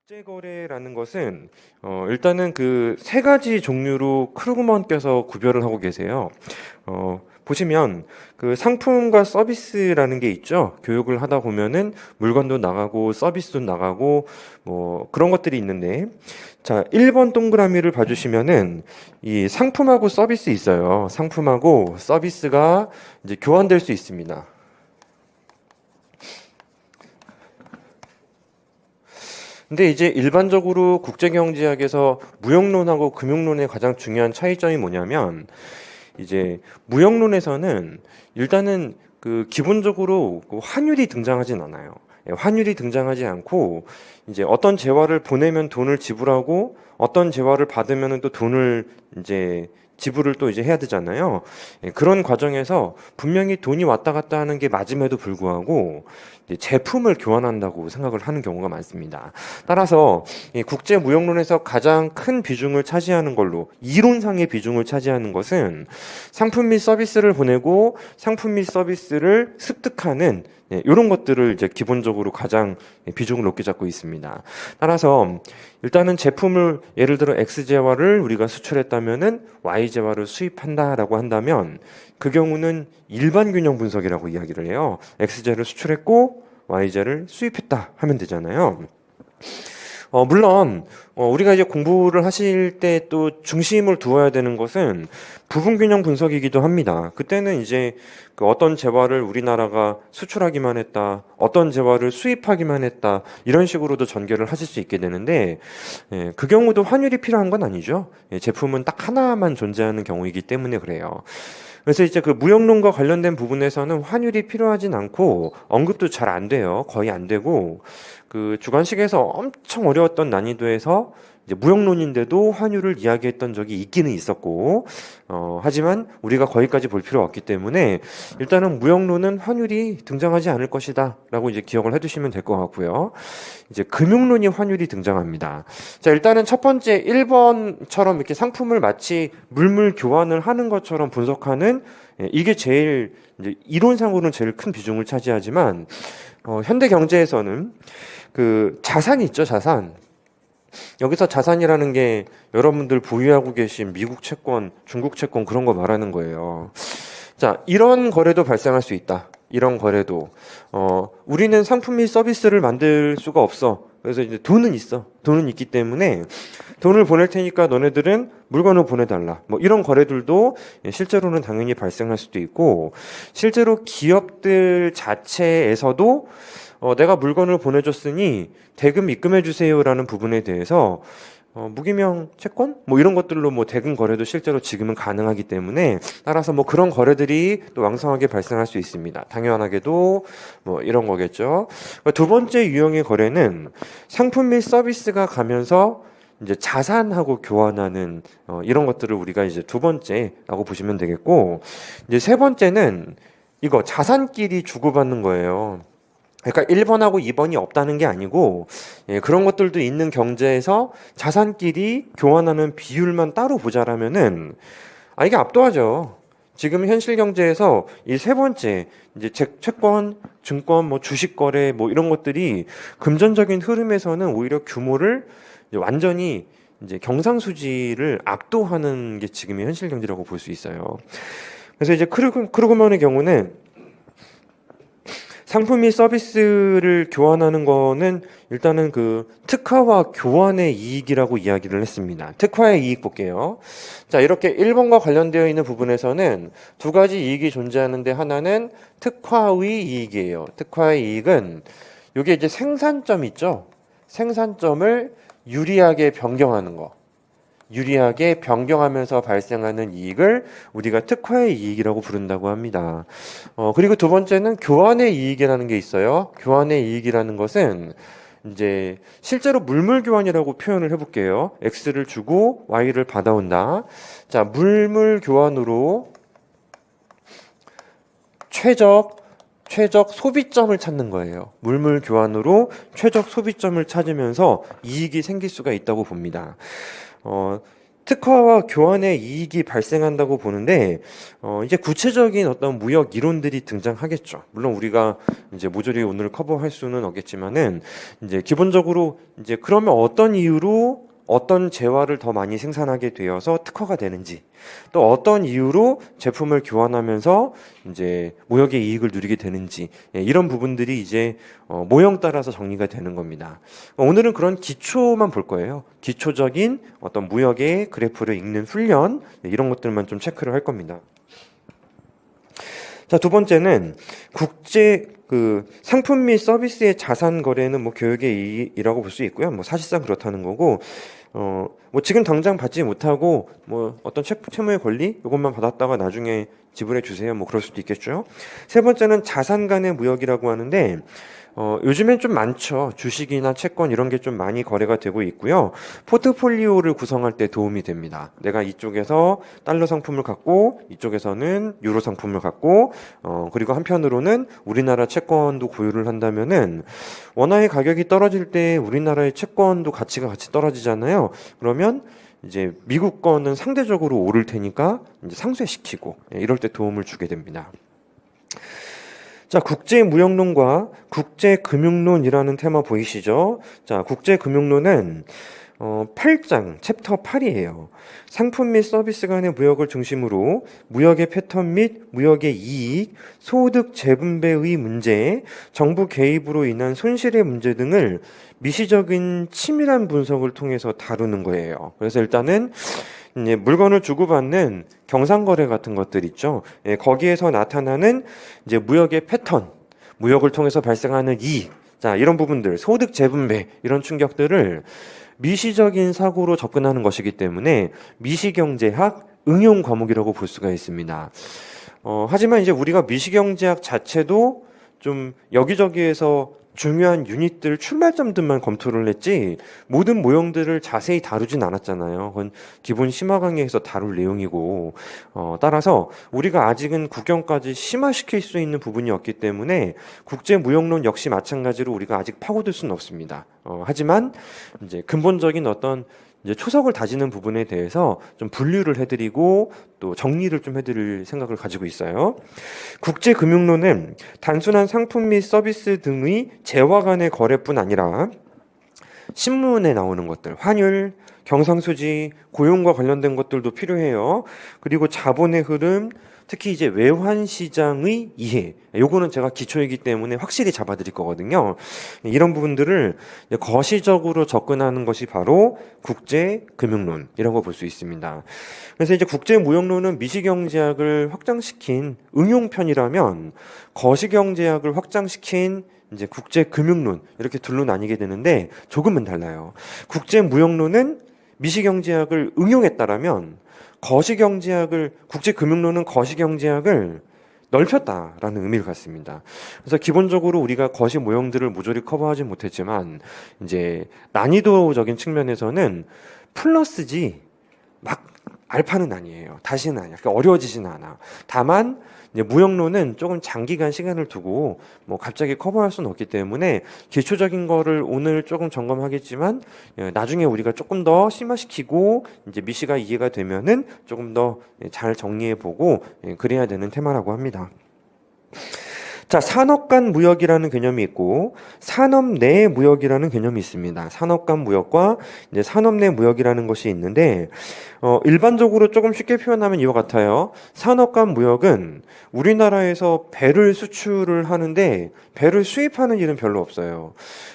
국제거래라는 것은 일단은 그 세 가지 종류로 크루그먼께서 구별을 하고 계세요. 보시면 그 상품과 서비스라는 게 있죠. 교육을 하다 보면은 물건도 나가고 서비스도 나가고 뭐 그런 것들이 있는데, 자, 1번 동그라미를 봐주시면은 이 상품하고 서비스 있어요. 상품하고 서비스가 이제 교환될 수 있습니다. 근데 이제 일반적으로 국제경제학에서 무역론하고 금융론의 가장 중요한 차이점이 뭐냐면, 이제 무역론에서는 일단은 그 기본적으로 그 환율이 등장하진 않아요. 예, 환율이 등장하지 않고 이제 어떤 재화를 보내면 돈을 지불하고 어떤 재화를 받으면 또 돈을 이제 지불을 또 이제 해야 되잖아요. 예, 그런 과정에서 분명히 돈이 왔다 갔다 하는 게 맞음에도 불구하고 이제 제품을 교환한다고 생각을 하는 경우가 많습니다. 따라서 이 국제 무역론에서 가장 큰 비중을 차지하는 걸로, 이론상의 비중을 차지하는 것은 상품 및 서비스를 보내고 상품 및 서비스를 습득하는, 이런 것들을 이제 기본적으로 가장 비중을 높게 잡고 있습니다. 따라서 일단은 제품을, 예를 들어 X재화를 우리가 수출했다면은 Y재화를 수입한다라고 한다면 그 경우는 일반 균형 분석이라고 이야기를 해요. X재를 수출했고 Y재를 수입했다 하면 되잖아요. 물론 우리가 이제 공부를 하실 때 또 중심을 두어야 되는 것은 부분균형 분석이기도 합니다. 그때는 이제 그 어떤 재화를 우리나라가 수출하기만 했다, 어떤 재화를 수입하기만 했다, 이런 식으로도 전개를 하실 수 있게 되는데, 예, 그 경우도 환율이 필요한 건 아니죠. 예, 제품은 딱 하나만 존재하는 경우이기 때문에 그래요. 그래서 이제 그 무역론과 관련된 부분에서는 환율이 필요하진 않고 언급도 잘 안 돼요. 거의 안 되고, 그 주관식에서 엄청 어려웠던 난이도에서 이제 무역론인데도 환율을 이야기했던 적이 있기는 있었고, 하지만 우리가 거기까지 볼 필요 없기 때문에 일단은 무역론은 환율이 등장하지 않을 것이다 라고 이제 기억을 해두시면 될 것 같고요. 이제 금융론이 환율이 등장합니다. 자, 일단은 첫 번째 1번처럼 이렇게 상품을 마치 물물 교환을 하는 것처럼 분석하는, 이게 제일 이제 이론상으로는 제일 큰 비중을 차지하지만, 현대 경제에서는 그 자산이 있죠, 자산. 여기서 자산이라는 게 여러분들 보유하고 계신 미국 채권, 중국 채권, 그런 거 말하는 거예요. 자, 이런 거래도 발생할 수 있다. 이런 거래도. 우리는 상품 및 서비스를 만들 수가 없어. 그래서 이제 돈은 있어. 돈은 있기 때문에 돈을 보낼 테니까 너네들은 물건을 보내달라. 뭐 이런 거래들도 실제로는 당연히 발생할 수도 있고, 실제로 기업들 자체에서도 내가 물건을 보내줬으니 대금 입금해 주세요라는 부분에 대해서 무기명 채권 뭐 이런 것들로 뭐 대금 거래도 실제로 지금은 가능하기 때문에, 따라서 뭐 그런 거래들이 또 왕성하게 발생할 수 있습니다. 당연하게도 뭐 이런 거겠죠. 두 번째 유형의 거래는 상품 및 서비스가 가면서 이제 자산하고 교환하는 이런 것들을 우리가 이제 두 번째라고 보시면 되겠고, 이제 세 번째는 이거 자산끼리 주고받는 거예요. 그러니까 1번하고 2번이 없다는 게 아니고, 예, 그런 것들도 있는 경제에서 자산끼리 교환하는 비율만 따로 보자라면은 이게 압도하죠. 지금 현실 경제에서 이 세 번째 이제 채권, 증권, 뭐 주식 거래 뭐 이런 것들이 금전적인 흐름에서는 오히려 규모를 이제 완전히 이제 경상수지를 압도하는 게 지금의 현실 경제라고 볼 수 있어요. 그래서 이제 크루그먼의 경우는 상품 및 서비스를 교환하는 거는 일단은 그 특화와 교환의 이익이라고 이야기를 했습니다. 특화의 이익 볼게요. 자, 이렇게 1번과 관련되어 있는 부분에서는 두 가지 이익이 존재하는데, 하나는 특화의 이익이에요. 특화의 이익은 이게 이제 생산점 있죠. 생산점을 유리하게 변경하는 거. 유리하게 변경하면서 발생하는 이익을 우리가 특화의 이익이라고 부른다고 합니다. 그리고 두 번째는 교환의 이익이라는 게 있어요. 교환의 이익이라는 것은 이제 실제로 물물 교환이라고 표현을 해볼게요. X를 주고 Y를 받아온다. 자, 물물 교환으로 최적 소비점을 찾는 거예요. 물물 교환으로 최적 소비점을 찾으면서 이익이 생길 수가 있다고 봅니다. 특허와 교환의 이익이 발생한다고 보는데, 이제 구체적인 어떤 무역 이론들이 등장하겠죠. 물론 우리가 이제 모조리 오늘 커버할 수는 없겠지만은, 이제 기본적으로 이제 그러면 어떤 이유로 어떤 재화를 더 많이 생산하게 되어서 특허가 되는지, 또 어떤 이유로 제품을 교환하면서 이제 무역의 이익을 누리게 되는지, 이런 부분들이 이제 모형 따라서 정리가 되는 겁니다. 오늘은 그런 기초만 볼 거예요. 기초적인 어떤 무역의 그래프를 읽는 훈련, 이런 것들만 좀 체크를 할 겁니다. 자, 두 번째는 국제 상품 및 서비스의 자산 거래는 뭐 교육의 이익이라고 볼 수 있고요. 뭐 사실상 그렇다는 거고, 뭐 지금 당장 받지 못하고 뭐 어떤 채무의 권리 이것만 받았다가 나중에 지불해 주세요. 뭐 그럴 수도 있겠죠. 세 번째는 자산 간의 무역이라고 하는데, 요즘엔 좀 많죠. 주식이나 채권 이런 게 좀 많이 거래가 되고 있고요. 포트폴리오를 구성할 때 도움이 됩니다. 내가 이쪽에서 달러 상품을 갖고 이쪽에서는 유로 상품을 갖고 그리고 한편으로는 우리나라 채권도 보유를 한다면은 원화의 가격이 떨어질 때 우리나라의 채권도 가치가 같이 떨어지잖아요. 그러면 이제 미국 거는 상대적으로 오를 테니까 이제 상쇄시키고 이럴 때 도움을 주게 됩니다. 자, 국제무역론과 국제금융론이라는 테마 보이시죠? 자, 국제금융론은 8장, 챕터 8이에요. 상품 및 서비스 간의 무역을 중심으로 무역의 패턴 및 무역의 이익, 소득 재분배의 문제, 정부 개입으로 인한 손실의 문제 등을 미시적인 치밀한 분석을 통해서 다루는 거예요. 그래서 일단은 이제 물건을 주고받는 경상거래 같은 것들 있죠. 거기에서 나타나는 이제 무역의 패턴, 무역을 통해서 발생하는 이익, 자, 이런 부분들, 소득 재분배, 이런 충격들을 미시적인 사고로 접근하는 것이기 때문에 미시경제학 응용 과목이라고 볼 수가 있습니다. 하지만 이제 우리가 미시경제학 자체도 좀 여기저기에서 중요한 유닛들 출발점들만 검토를 했지 모든 모형들을 자세히 다루진 않았잖아요. 그건 기본 심화 강의에서 다룰 내용이고 따라서 우리가 아직은 국경까지 심화시킬 수 있는 부분이 없기 때문에 국제무역론 역시 마찬가지로 우리가 아직 파고들 수는 없습니다. 하지만 이제 근본적인 어떤 이제 초석을 다지는 부분에 대해서 좀 분류를 해드리고 또 정리를 좀 해드릴 생각을 가지고 있어요. 국제금융론은 단순한 상품 및 서비스 등의 재화 간의 거래뿐 아니라 신문에 나오는 것들, 환율, 경상수지, 고용과 관련된 것들도 필요해요. 그리고 자본의 흐름, 특히 이제 외환 시장의 이해, 요거는 제가 기초이기 때문에 확실히 잡아드릴 거거든요. 이런 부분들을 거시적으로 접근하는 것이 바로 국제금융론이라고 볼 수 있습니다. 그래서 이제 국제무역론은 미시경제학을 확장시킨 응용편이라면 거시경제학을 확장시킨 이제 국제금융론, 이렇게 둘로 나뉘게 되는데 조금은 달라요. 국제무역론은 미시경제학을 응용했다라면 국제금융론은 거시경제학을 넓혔다라는 의미를 갖습니다. 그래서 기본적으로 우리가 거시 모형들을 모조리 커버하지 못했지만 이제 난이도적인 측면에서는 플러스지 막 알파는 아니에요. 다시는 아니야. 그러니까 어려워지지는 않아. 다만 이제 무역론은 조금 장기간 시간을 두고 뭐 갑자기 커버할 수는 없기 때문에 기초적인 거를 오늘 조금 점검하겠지만 나중에 우리가 조금 더 심화시키고 이제 미시가 이해가 되면은 조금 더 잘 정리해 보고 그래야 되는 테마라고 합니다. 자, 산업 간 무역이라는 개념이 있고 산업 내 무역이라는 개념이 있습니다. 산업 간 무역과 이제 산업 내 무역이라는 것이 있는데 일반적으로 조금 쉽게 표현하면 이와 같아요. 산업 간 무역은 우리나라에서 배를 수출을 하는데 배를 수입하는 일은 별로 없어요.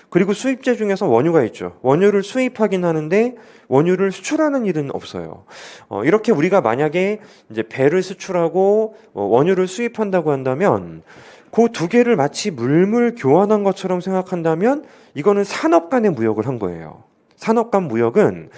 그리고 수입재 중에서 원유가 있죠. 원유를 수입하긴 하는데 원유를 수출하는 일은 없어요. 이렇게 우리가 만약에 이제 배를 수출하고 원유를 수입한다고 한다면 그 두 개를 마치 물물 교환한 것처럼 생각한다면 이거는 산업 간의 무역을 한 거예요. 산업 간 무역은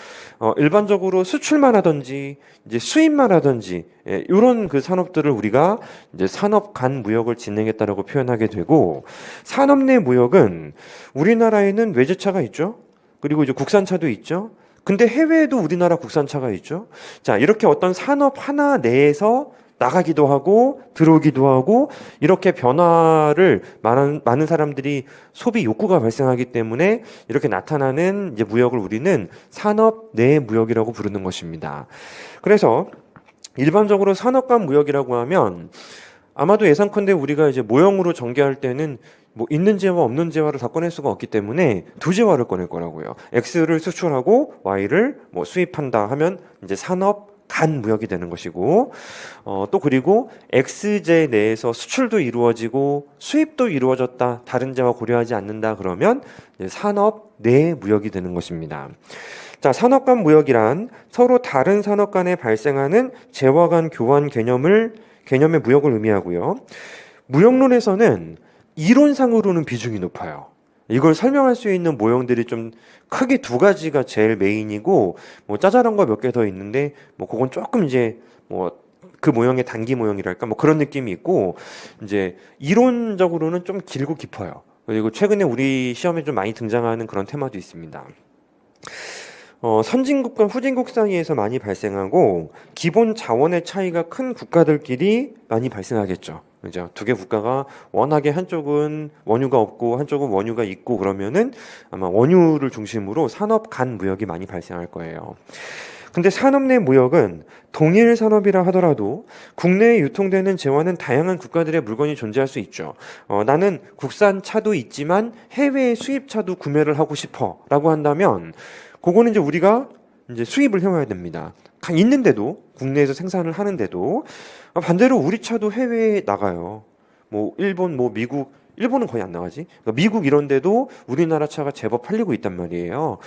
일반적으로 수출만 하든지 이제 수입만 하든지 이런 그 산업들을 우리가 이제 산업 간 무역을 진행했다라고 표현하게 되고 산업 내 무역은 우리나라에는 외제차가 있죠. 그리고 이제 국산차도 있죠. 근데 해외에도 우리나라 국산차가 있죠. 자, 이렇게 어떤 산업 하나 내에서 나가기도 하고 들어오기도 하고 이렇게 변화를 많은 사람들이 소비 욕구가 발생하기 때문에 이렇게 나타나는 이제 무역을 우리는 산업 내 무역이라고 부르는 것입니다. 그래서 일반적으로 산업 간 무역이라고 하면 아마도 예상컨대 우리가 이제 모형으로 전개할 때는 뭐 있는 재화 없는 재화를 다 꺼낼 수가 없기 때문에 두 재화를 꺼낼 거라고요. X를 수출하고 Y를 뭐 수입한다 하면 이제 산업 간 무역이 되는 것이고, 또 그리고 X제 내에서 수출도 이루어지고 수입도 이루어졌다, 다른 재화 고려하지 않는다 그러면 이제 산업 내 무역이 되는 것입니다. 자, 산업 간 무역이란 서로 다른 산업 간에 발생하는 재화 간 교환 개념의 무역을 의미하고요. 무역론에서는 이론상으로는 비중이 높아요. 이걸 설명할 수 있는 모형들이 좀 크게 두 가지가 제일 메인이고, 뭐 짜잘한 거 몇 개 더 있는데, 뭐 그건 조금 이제 뭐 그 모형의 단기 모형이랄까 뭐 그런 느낌이 있고, 이제 이론적으로는 좀 길고 깊어요. 그리고 최근에 우리 시험에 좀 많이 등장하는 그런 테마도 있습니다. 선진국과 후진국 사이에서 많이 발생하고 기본 자원의 차이가 큰 국가들끼리 많이 발생하겠죠. 그죠? 두 개 국가가 워낙에 한쪽은 원유가 없고 한쪽은 원유가 있고 그러면은 아마 원유를 중심으로 산업 간 무역이 많이 발생할 거예요. 근데 산업 내 무역은 동일 산업이라 하더라도 국내에 유통되는 재화는 다양한 국가들의 물건이 존재할 수 있죠. 나는 국산 차도 있지만 해외 수입차도 구매를 하고 싶어 라고 한다면 그거는 이제 우리가 이제 수입을 해와야 됩니다. 있는데도, 국내에서 생산을 하는데도, 반대로 우리 차도 해외에 나가요. 뭐, 일본, 뭐, 미국, 일본은 거의 안 나가지. 그러니까 미국 이런 데도 우리나라 차가 제법 팔리고 있단 말이에요.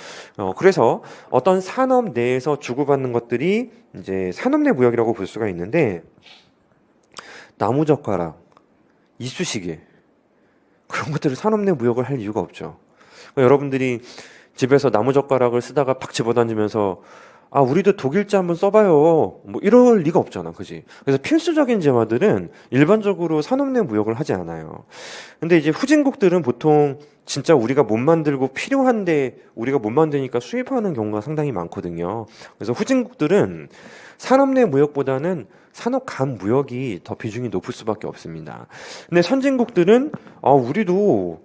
그래서 어떤 산업 내에서 주고받는 것들이 이제 산업 내 무역이라고 볼 수가 있는데, 나무젓가락, 이쑤시개, 그런 것들을 산업 내 무역을 할 이유가 없죠. 그러니까 여러분들이 집에서 나무젓가락을 쓰다가 팍 집어던지면서 우리도 독일자 한번 써봐요. 뭐 이럴 리가 없잖아. 그지? 그래서 필수적인 재화들은 일반적으로 산업 내 무역을 하지 않아요. 근데 이제 후진국들은 보통 진짜 우리가 못 만들고 필요한데 우리가 못 만드니까 수입하는 경우가 상당히 많거든요. 그래서 후진국들은 산업 내 무역보다는 산업 간 무역이 더 비중이 높을 수밖에 없습니다. 근데 선진국들은 우리도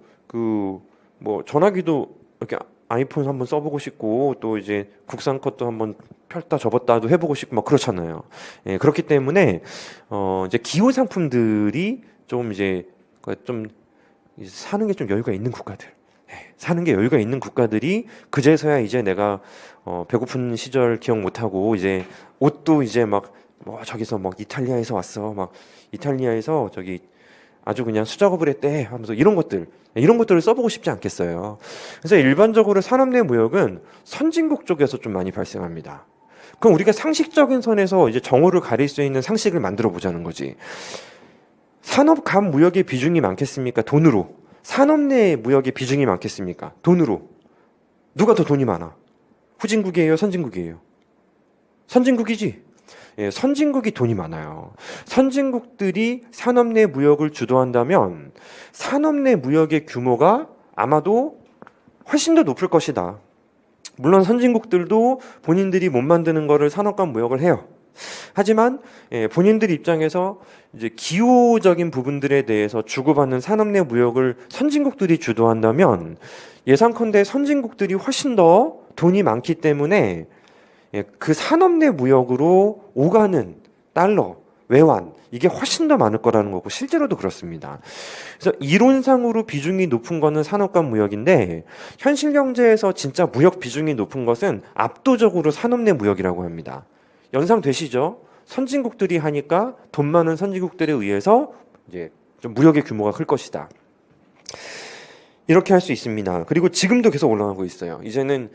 뭐 전화기도 이렇게 아이폰 한번 써보고 싶고 또 이제 국산 것도 한번 펼다 접었다도 해보고 싶고 막 그렇잖아요. 예, 그렇기 때문에 이제 기호 상품들이 좀 사는 게 좀 여유가 있는 국가들, 사는 게 여유가 있는 국가들이 그제서야 이제 내가 배고픈 시절 기억 못하고 이제 옷도 이제 막 뭐 저기서 막 이탈리아에서 왔어, 막 이탈리아에서 저기 아주 그냥 수작업을 했대 하면서 이런 것들을 써보고 싶지 않겠어요. 그래서 일반적으로 산업 내 무역은 선진국 쪽에서 좀 많이 발생합니다. 그럼 우리가 상식적인 선에서 이제 정오를 가릴 수 있는 상식을 만들어 보자는 거지. 산업 간 무역의 비중이 많겠습니까? 돈으로. 산업 내 무역의 비중이 많겠습니까? 돈으로. 누가 더 돈이 많아? 후진국이에요? 선진국이에요? 선진국이지. 예, 선진국이 돈이 많아요. 선진국들이 산업 내 무역을 주도한다면 산업 내 무역의 규모가 아마도 훨씬 더 높을 것이다. 물론 선진국들도 본인들이 못 만드는 거를 산업 간 무역을 해요. 하지만 본인들 입장에서 이제 기호적인 부분들에 대해서 주고받는 산업 내 무역을 선진국들이 주도한다면 예상컨대 선진국들이 훨씬 더 돈이 많기 때문에 그 산업 내 무역으로 오가는 달러, 외환 이게 훨씬 더 많을 거라는 거고 실제로도 그렇습니다. 그래서 이론상으로 비중이 높은 거는 산업 간 무역인데 현실 경제에서 진짜 무역 비중이 높은 것은 압도적으로 산업 내 무역이라고 합니다. 연상되시죠? 선진국들이 하니까 돈 많은 선진국들에 의해서 이제 좀 무역의 규모가 클 것이다. 이렇게 할 수 있습니다. 그리고 지금도 계속 올라가고 있어요. 이제는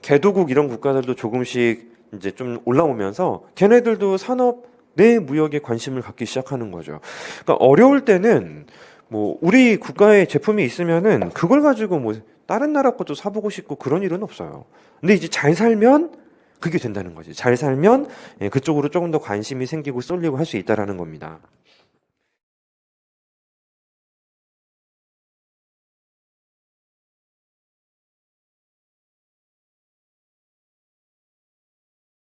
개도국 이런 국가들도 조금씩 이제 좀 올라오면서 걔네들도 산업 내 무역에 관심을 갖기 시작하는 거죠. 그러니까 어려울 때는 뭐 우리 국가에 제품이 있으면은 그걸 가지고 뭐 다른 나라 것도 사보고 싶고 그런 일은 없어요. 근데 이제 잘 살면 그게 된다는 거지. 잘 살면 그쪽으로 조금 더 관심이 생기고 쏠리고 할 수 있다라는 겁니다.